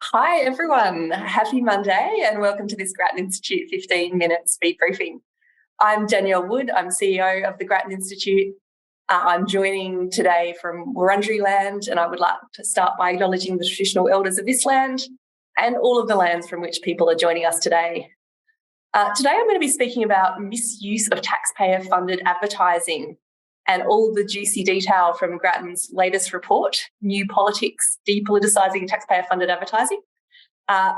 Hi everyone, happy Monday and welcome to this Grattan Institute 15-minute speed briefing. I'm Danielle Wood, I'm CEO of the Grattan Institute. I'm joining today from Wurundjeri land, and I would like to start by acknowledging the traditional elders of this land and all of the lands from which people are joining us today. Today I'm going to be speaking about misuse of taxpayer-funded advertising and all the juicy detail from Grattan's latest report, New Politics, Depoliticising Taxpayer-Funded Advertising,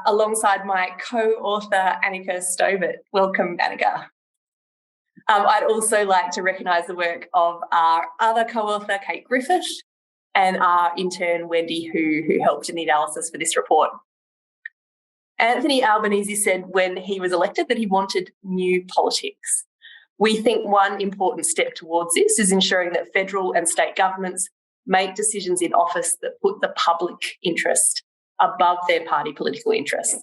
alongside my co-author, Anika Stobart. Welcome, Anika. I'd also like to recognise the work of our other co-author, Kate Griffith, and our intern, Wendy, who helped in the analysis for this report. Anthony Albanese said when he was elected that he wanted new politics. We think one important step towards this is ensuring that federal and state governments make decisions in office that put the public interest above their party political interests.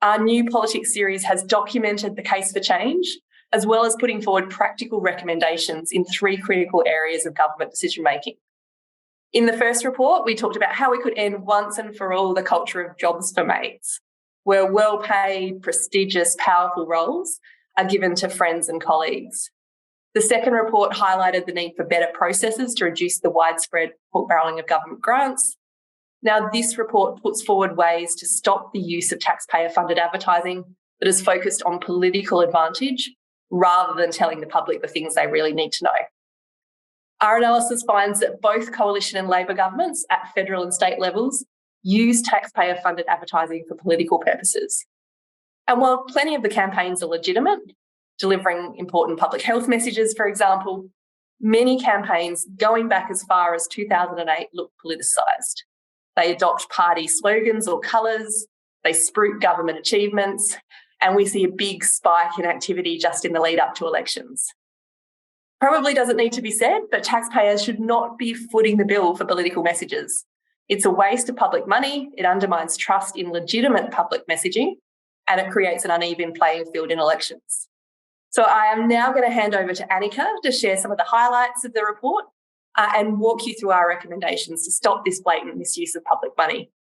Our New Politics series has documented the case for change, as well as putting forward practical recommendations in 3 critical areas of government decision-making. In the first report, we talked about how we could end once and for all the culture of jobs for mates, where well-paid, prestigious, powerful roles are given to friends and colleagues. The second report highlighted the need for better processes to reduce the widespread pork barrelling of government grants. Now, this report puts forward ways to stop the use of taxpayer-funded advertising that is focused on political advantage rather than telling the public the things they really need to know. Our analysis finds that both Coalition and Labor governments at federal and state levels use taxpayer-funded advertising for political purposes. And while plenty of the campaigns are legitimate, delivering important public health messages, for example, many campaigns going back as far as 2008 look politicised. They adopt party slogans or colours, they spruik government achievements, and we see a big spike in activity just in the lead up to elections. Probably doesn't need to be said, but taxpayers should not be footing the bill for political messages. It's a waste of public money, it undermines trust in legitimate public messaging, and it creates an uneven playing field in elections. So I am now going to hand over to Anika to share some of the highlights of the report and walk you through our recommendations to stop this blatant misuse of public money.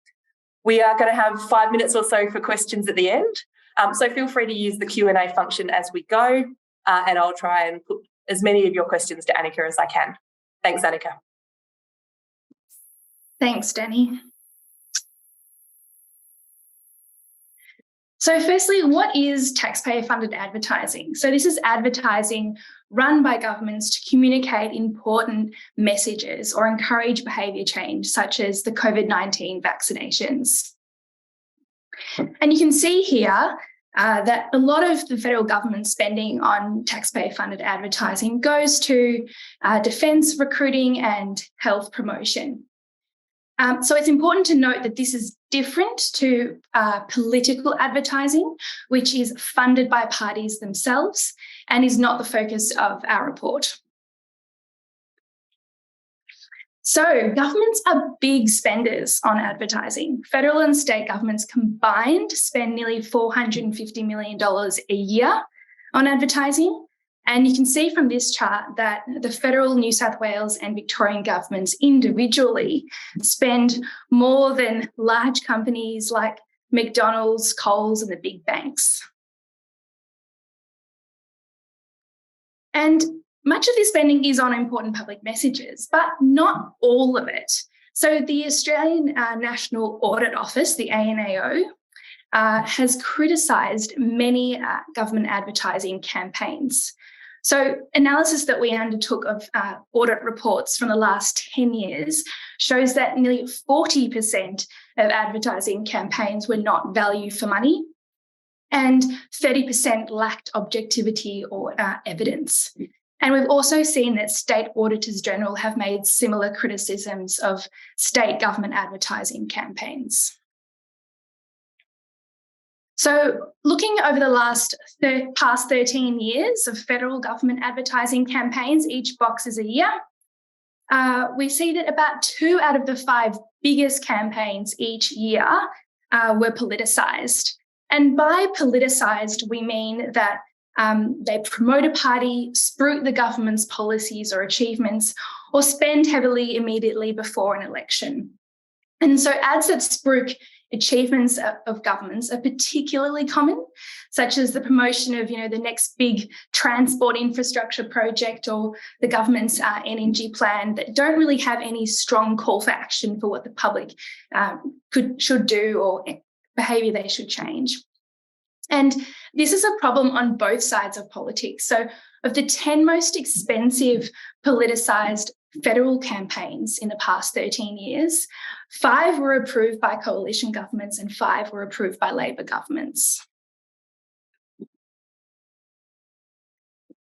We are going to have 5 minutes or so for questions at the end, so feel free to use the Q&A function as we go, and I'll try and put as many of your questions to Anika as I can. Thanks, Anika. Thanks, Danny. So firstly, what is taxpayer-funded advertising? So this is advertising run by governments to communicate important messages or encourage behaviour change, such as the COVID-19 vaccinations. And you can see here that a lot of the federal government spending on taxpayer-funded advertising goes to defence, recruiting and health promotion. So it's important to note that this is different to political advertising, which is funded by parties themselves and is not the focus of our report. So governments are big spenders on advertising. Federal and state governments combined spend nearly $450 million a year on advertising. And you can see from this chart that the federal, New South Wales and Victorian governments individually spend more than large companies like McDonald's, Coles and the big banks. And much of this spending is on important public messages, but not all of it. So the Australian National Audit Office, the ANAO, has criticised many government advertising campaigns. So analysis that we undertook of audit reports from the last 10 years shows that nearly 40% of advertising campaigns were not value for money and 30% lacked objectivity or evidence. And we've also seen that state auditors general have made similar criticisms of state government advertising campaigns. So looking over the past 13 years of federal government advertising campaigns, each box is a year, we see that about 2 out of the 5 biggest campaigns each year were politicised. And by politicised, we mean that they promote a party, spruik the government's policies or achievements, or spend heavily immediately before an election. And so ads that spruik achievements of governments are particularly common, such as the promotion of, the next big transport infrastructure project or the government's energy plan, that don't really have any strong call for action for what the public should do or behaviour they should change. And this is a problem on both sides of politics. So of the 10 most expensive politicised federal campaigns in the past 13 years, 5 were approved by coalition governments and 5 were approved by Labor governments.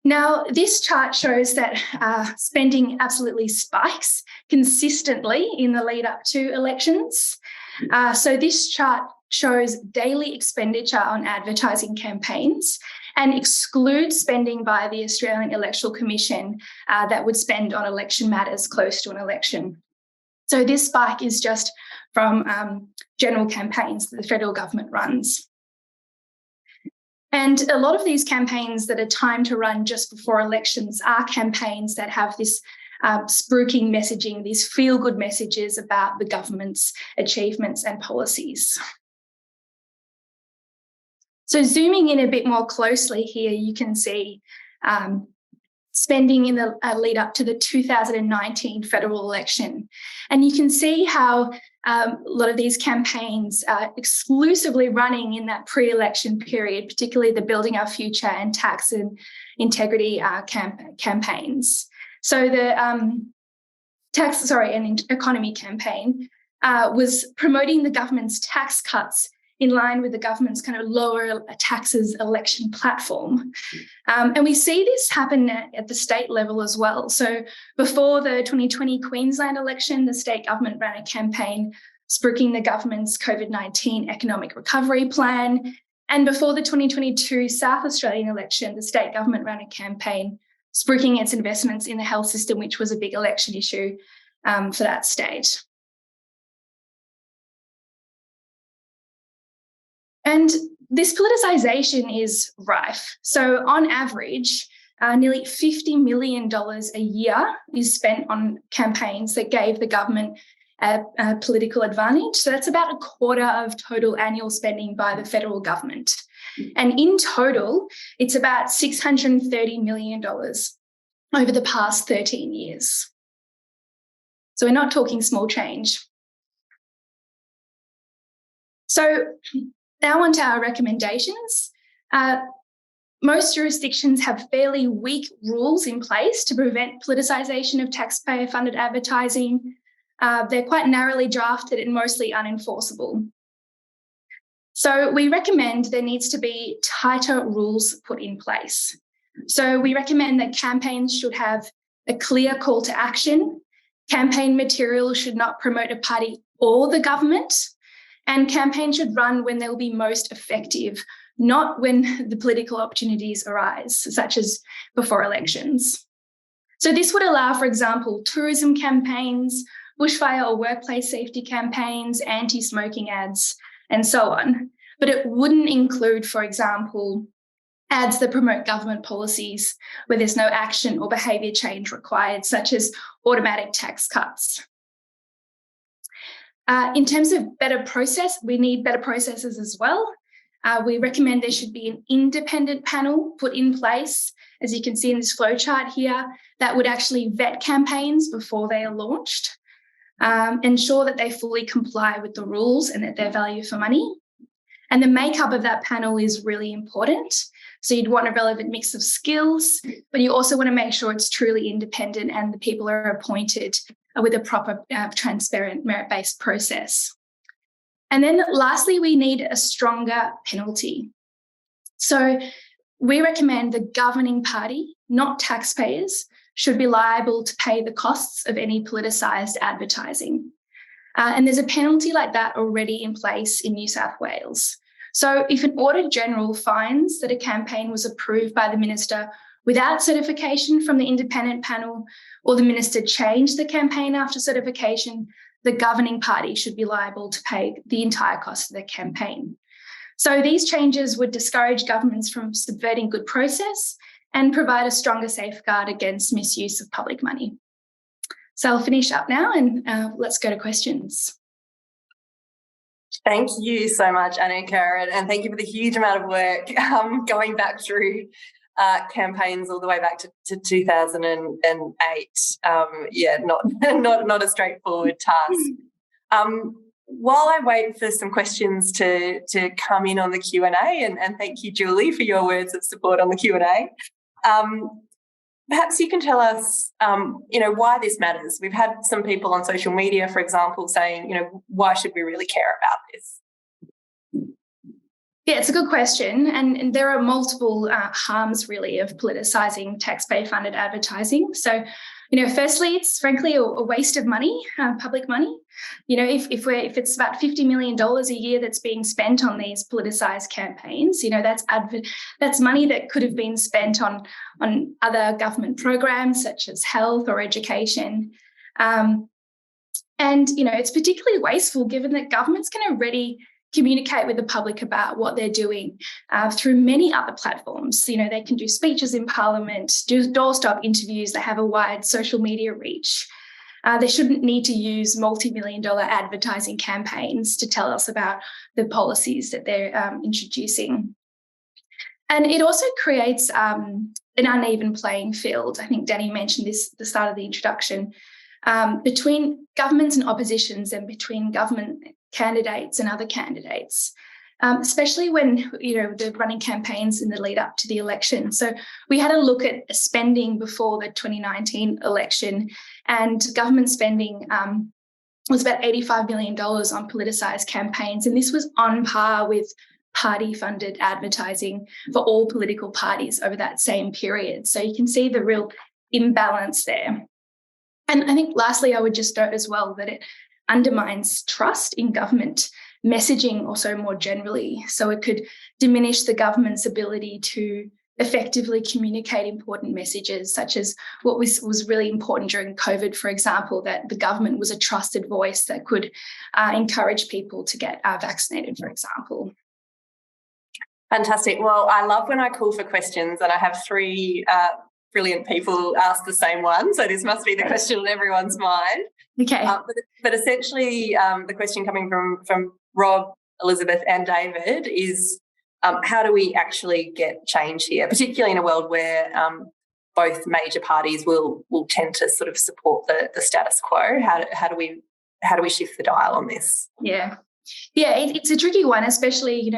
Now, this chart shows that spending absolutely spikes consistently in the lead up to elections. So this chart shows daily expenditure on advertising campaigns and excludes spending by the Australian Electoral Commission that would spend on election matters close to an election. So this spike is just from general campaigns that the federal government runs. And a lot of these campaigns that are timed to run just before elections are campaigns that have this spruiking messaging, these feel-good messages about the government's achievements and policies. So zooming in a bit more closely here, you can see spending in the lead up to the 2019 federal election. And you can see how a lot of these campaigns are exclusively running in that pre-election period, particularly the Building Our Future and Tax and Integrity campaigns. So the Tax and Economy campaign was promoting the government's tax cuts in line with the government's kind of lower taxes election platform. And we see this happen at the state level as well. So before the 2020 Queensland election, the state government ran a campaign spruiking the government's COVID-19 economic recovery plan. And before the 2022 South Australian election, the state government ran a campaign spruiking its investments in the health system, which was a big election issue for that state. And this politicisation is rife. So on average, nearly $50 million a year is spent on campaigns that gave the government a political advantage. So that's about a quarter of total annual spending by the federal government. And in total, it's about $630 million over the past 13 years. So we're not talking small change. So now on to our recommendations. Most jurisdictions have fairly weak rules in place to prevent politicisation of taxpayer-funded advertising. They're quite narrowly drafted and mostly unenforceable. So we recommend there needs to be tighter rules put in place. So we recommend that campaigns should have a clear call to action. Campaign material should not promote a party or the government. And campaigns should run when they will be most effective, not when the political opportunities arise, such as before elections. So this would allow, for example, tourism campaigns, bushfire or workplace safety campaigns, anti-smoking ads, and so on. But it wouldn't include, for example, ads that promote government policies where there's no action or behaviour change required, such as automatic tax cuts. In terms of better process, we need better processes as well. We recommend there should be an independent panel put in place, as you can see in this flowchart here, that would actually vet campaigns before they are launched, ensure that they fully comply with the rules and that they're value for money. And the makeup of that panel is really important. So you'd want a relevant mix of skills, but you also want to make sure it's truly independent and the people are appointed with a proper, transparent, merit-based process. And then lastly, we need a stronger penalty. So we recommend the governing party, not taxpayers, should be liable to pay the costs of any politicised advertising. And there's a penalty like that already in place in New South Wales. So if an Auditor General finds that a campaign was approved by the Minister without certification from the independent panel, or the Minister changed the campaign after certification, the governing party should be liable to pay the entire cost of the campaign. So these changes would discourage governments from subverting good process and provide a stronger safeguard against misuse of public money. So I'll finish up now and let's go to questions. Thank you so much, Anika, and thank you for the huge amount of work going back through campaigns all the way back to 2008. Not a straightforward task. While I wait for some questions to come in on the Q&A, and thank you, Julie, for your words of support on the Q&A, perhaps you can tell us, why this matters. We've had some people on social media, for example, saying, why should we really care about this? Yeah, it's a good question. And there are multiple harms, really, of politicising taxpayer-funded advertising. So, firstly, it's frankly a waste of money, public money. If it's about $50 million a year that's being spent on these politicised campaigns, that's money that could have been spent on other government programs such as health or education. It's particularly wasteful given that governments can already communicate with the public about what they're doing through many other platforms. They can do speeches in Parliament, do doorstop interviews, they have a wide social media reach. They shouldn't need to use multi-million-dollar advertising campaigns to tell us about the policies that they're introducing. And it also creates an uneven playing field. I think Danny mentioned this at the start of the introduction, between governments and oppositions and between government candidates and other candidates, especially when, they're running campaigns in the lead up to the election. So we had a look at spending before the 2019 election, and government spending was about $85 million on politicised campaigns. And this was on par with party-funded advertising for all political parties over that same period. So you can see the real imbalance there. And I think lastly, I would just note as well that it undermines trust in government messaging also more generally. So it could diminish the government's ability to effectively communicate important messages, such as what was really important during COVID, for example, that the government was a trusted voice that could encourage people to get vaccinated, for example. Fantastic. Well, I love when I call for questions, and I have three brilliant people ask the same one. So this must be the question on everyone's mind. Okay. But essentially, the question coming from Rob, Elizabeth and David is, how do we actually get change here, particularly in a world where both major parties will tend to sort of support the status quo? How do we shift the dial on this? Yeah, it's a tricky one, especially,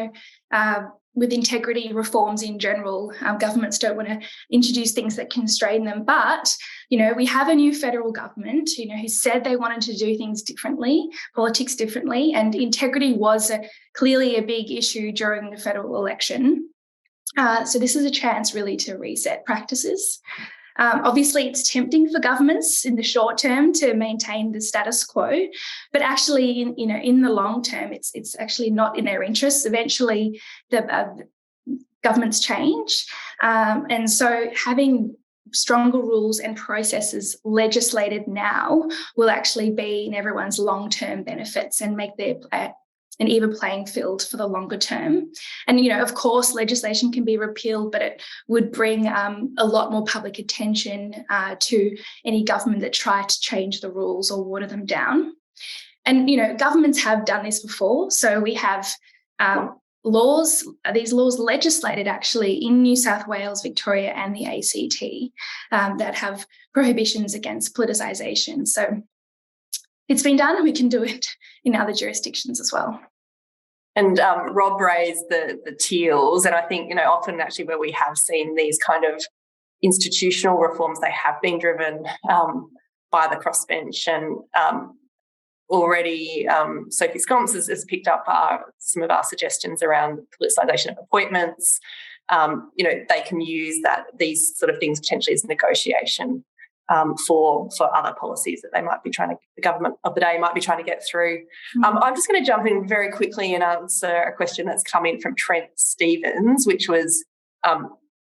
with integrity reforms in general. Governments don't want to introduce things that constrain them. But, we have a new federal government, who said they wanted to do things differently, politics differently, and integrity was clearly a big issue during the federal election. So this is a chance really to reset practices. Obviously, it's tempting for governments in the short term to maintain the status quo, but actually, in the long term, it's actually not in their interests. Eventually, the governments change, and so having stronger rules and processes legislated now will actually be in everyone's long-term benefits and make an even playing field for the longer term. And, of course, legislation can be repealed, but it would bring a lot more public attention to any government that tried to change the rules or water them down. And, governments have done this before. So we have these laws legislated actually in New South Wales, Victoria and the ACT that have prohibitions against politicisation. So it's been done, and we can do it in other jurisdictions as well. And Rob raised the TEALs, and I think, often actually where we have seen these kind of institutional reforms, they have been driven by the crossbench, and already Sophie Scomps has picked up some of our suggestions around politicisation of appointments. They can use these sort of things potentially as negotiation for other policies that the government of the day might be trying to get through. I'm just going to jump in very quickly and answer a question that's come in from Trent Stevens, which was,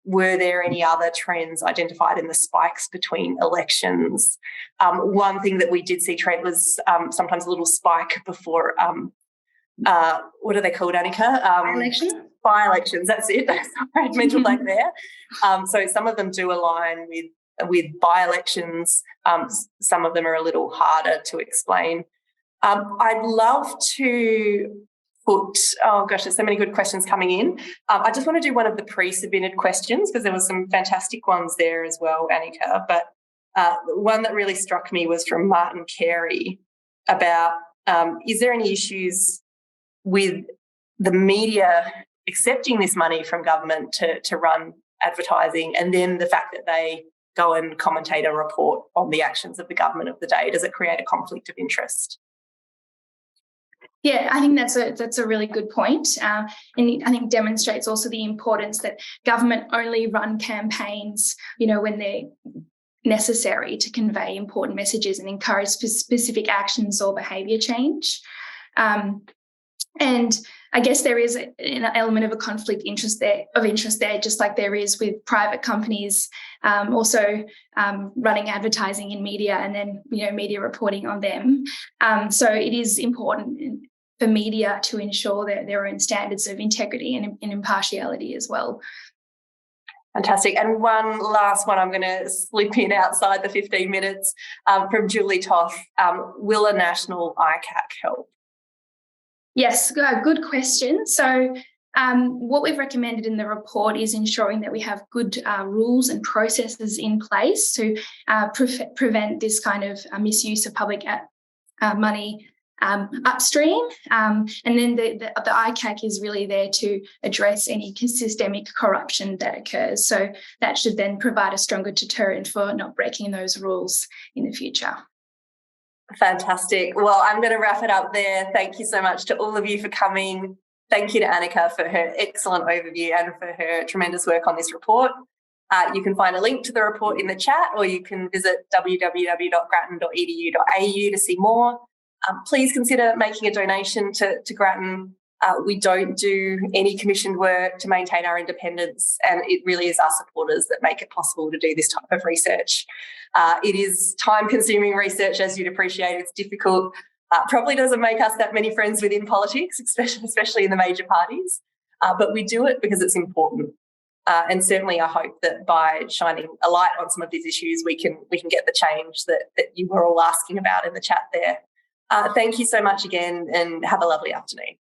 were there any other trends identified in the spikes between elections? One thing that we did see, Trent, was sometimes a little spike before, what are they called, Anika? By-elections, that's it. Sorry, mental blank there. So some of them do align with by-elections. Some of them are a little harder to explain. I'd love to oh gosh, there's so many good questions coming in. I just want to do one of the pre-submitted questions because there were some fantastic ones there as well, Anika. But one that really struck me was from Martin Carey about is there any issues with the media accepting this money from government to run advertising, and then the fact that they go and commentate a report on the actions of the government of the day? Does it create a conflict of interest? Yeah, I think that's a really good point, and I think demonstrates also the importance that government only run campaigns, when they're necessary to convey important messages and encourage specific actions or behaviour change. And I guess there is an element of a conflict of interest there, just like there is with private companies also running advertising in media and then media reporting on them. So it is important for media to ensure that their own standards of integrity and impartiality as well. Fantastic. And one last one I'm going to slip in outside the 15 minutes from Julie Toth. Will a national ICAC help? Yes, good question. So what we've recommended in the report is ensuring that we have good rules and processes in place to prevent this kind of misuse of public money upstream. And then the ICAC is really there to address any systemic corruption that occurs. So that should then provide a stronger deterrent for not breaking those rules in the future. Fantastic. Well, I'm going to wrap it up there. Thank you so much to all of you for coming. Thank you to Anika for her excellent overview and for her tremendous work on this report. You can find a link to the report in the chat, or you can visit www.grattan.edu.au to see more. Please consider making a donation to Grattan. We don't do any commissioned work to maintain our independence, and it really is our supporters that make it possible to do this type of research. It is time-consuming research, as you'd appreciate. It's difficult. Probably doesn't make us that many friends within politics, especially in the major parties, but we do it because it's important. And certainly I hope that by shining a light on some of these issues, we can get the change that you were all asking about in the chat there. Thank you so much again, and have a lovely afternoon.